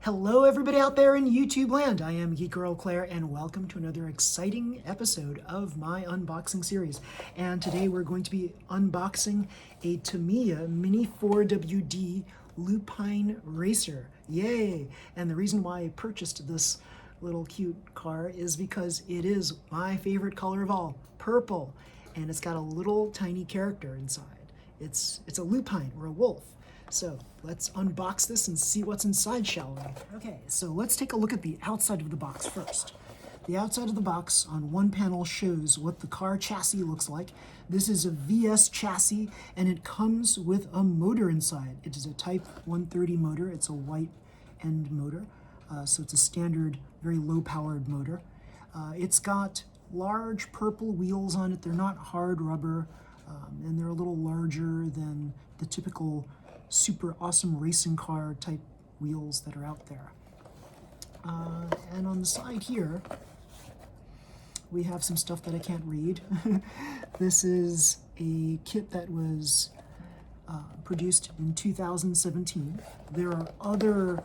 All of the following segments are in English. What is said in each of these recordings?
Hello everybody out there in YouTube land. I am Geek Girl Claire and welcome to another exciting episode of my unboxing series. And today we're going to be unboxing a Tamiya Mini 4WD Lupine Racer. Yay! And the reason why I purchased this little cute car is because it is my favorite color of all, purple. And it's got a little tiny character inside. It's a lupine or a wolf. So let's unbox this and see what's inside, shall we? Okay, so let's take a look at the outside of the box first. The outside of the box on one panel shows what the car chassis looks like. This is a VS chassis and it comes with a motor inside. It is a Type 130 motor. It's a white end motor. So it's a standard, very low powered motor. It's got large purple wheels on it. They're not hard rubber and they're a little larger than the typical super awesome racing car type wheels that are out there. And on the side here, we have some stuff that I can't read. This is a kit that was produced in 2017. There are other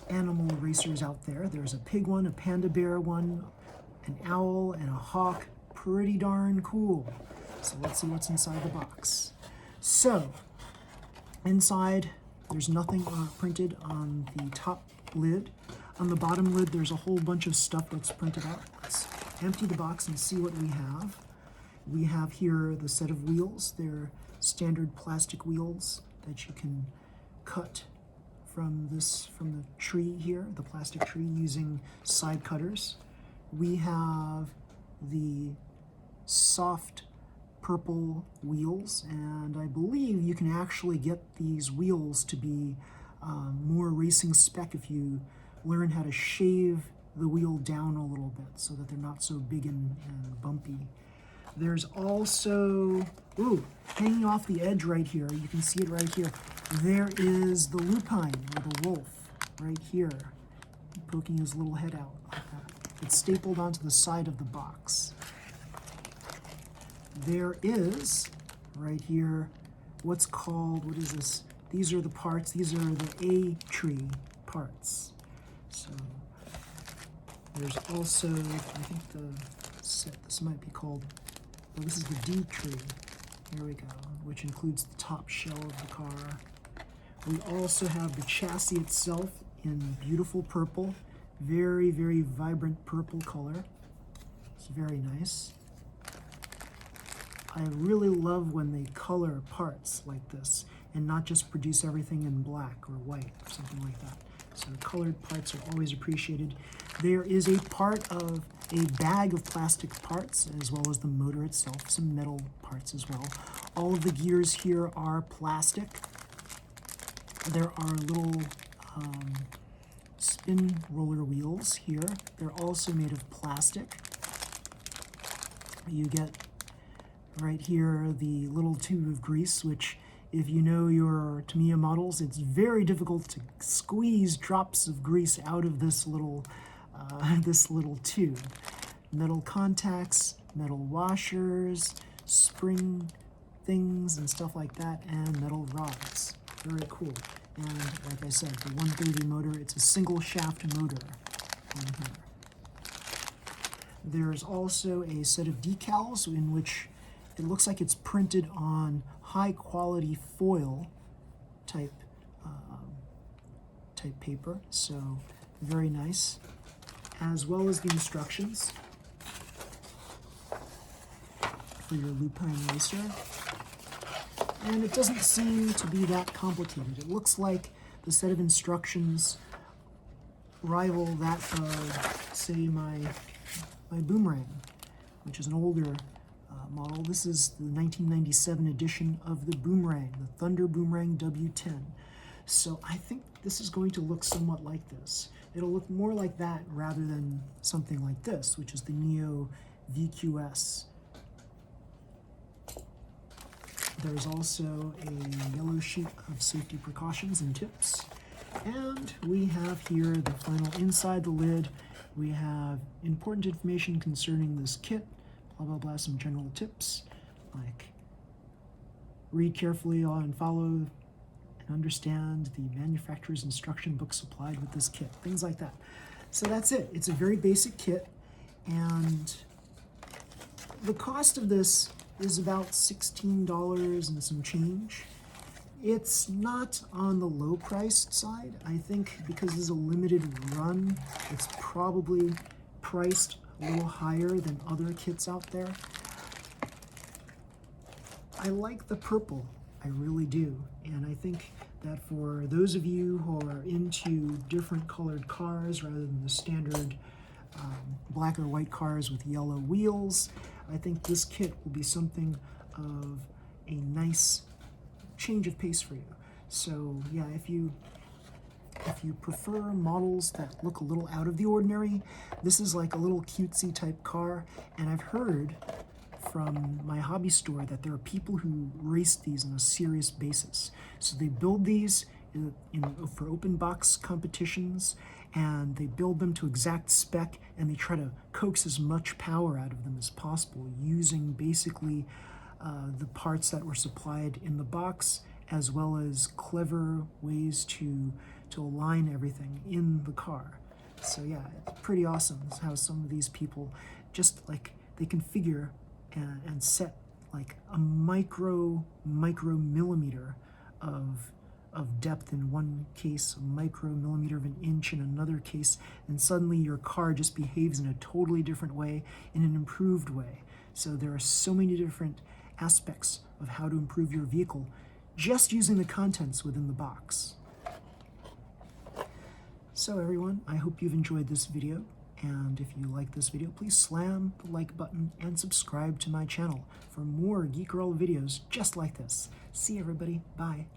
animal racers out there. There's a pig one, a panda bear one, an owl, and a hawk. Pretty darn cool. So let's see what's inside the box. So, inside, there's nothing printed on the top lid. On the bottom lid, there's a whole bunch of stuff that's printed out. Let's empty the box and see what we have. We have here the set of wheels. They're standard plastic wheels that you can cut from the tree here, the plastic tree, using side cutters. We have the soft purple wheels, and I believe you can actually get these wheels to be more racing spec if you learn how to shave the wheel down a little bit so that they're not so big and bumpy. There's also, hanging off the edge right here, you can see it right here, there is the lupine, or the wolf, right here, poking his little head out like that. It's stapled onto the side of the box. There is, right here, what's called, what is this? These are the parts, these are the A tree parts. So, there's also, I think this might be called, well, this is the D tree. Here we go, which includes the top shell of the car. We also have the chassis itself in beautiful purple, very, very vibrant purple color. It's very nice. I really love when they color parts like this and not just produce everything in black or white or something like that. So colored parts are always appreciated. There is a part of a bag of plastic parts as well as the motor itself, some metal parts as well. All of the gears here are plastic. There are little spin roller wheels here. They're also made of plastic. You get right here the little tube of grease, which if you know your Tamiya models, it's very difficult to squeeze drops of grease out of this little tube. Metal contacts, metal washers, spring things and stuff like that, and metal rods. Very cool. And like I said, the 130 motor, it's a single shaft motor on here. There's also a set of decals in which it looks like it's printed on high quality foil type paper, so very nice, as well as the instructions for your Lupine Racer. And it doesn't seem to be that complicated. It looks like the set of instructions rival that of, say, my Boomerang, which is an older model. This is the 1997 edition of the Boomerang, the Thunder Boomerang W10. So I think this is going to look somewhat like this. It'll look more like that rather than something like this, which is the Neo VQS. There's also a yellow sheet of safety precautions and tips. And we have here the final inside the lid. We have important information concerning this kit, blah, blah, blah, some general tips, like read carefully and follow and understand the manufacturer's instruction book supplied with this kit, things like that. So that's it. It's a very basic kit, and the cost of this is about $16 and some change. It's not on the low priced side. I think because it's a limited run, it's probably priced a little higher than other kits out there. I like the purple, I really do. And I think that for those of you who are into different colored cars rather than the standard black or white cars with yellow wheels, I think this kit will be something of a nice change of pace for you. So yeah, if you prefer models that look a little out of the ordinary, this is like a little cutesy type car. And I've heard from my hobby store that there are people who race these on a serious basis. So they build these for open box competitions, and they build them to exact spec, and they try to coax as much power out of them as possible using basically the parts that were supplied in the box, as well as clever ways to align everything in the car. So yeah, it's pretty awesome how some of these people just like they configure and set like a micromillimeter of depth in one case, a micromillimeter of an inch in another case, and suddenly your car just behaves in a totally different way, in an improved way. So there are so many different aspects of how to improve your vehicle just using the contents within the box. So everyone, I hope you've enjoyed this video, and if you like this video, please slam the like button and subscribe to my channel for more Geek Girl videos just like this. See everybody, bye.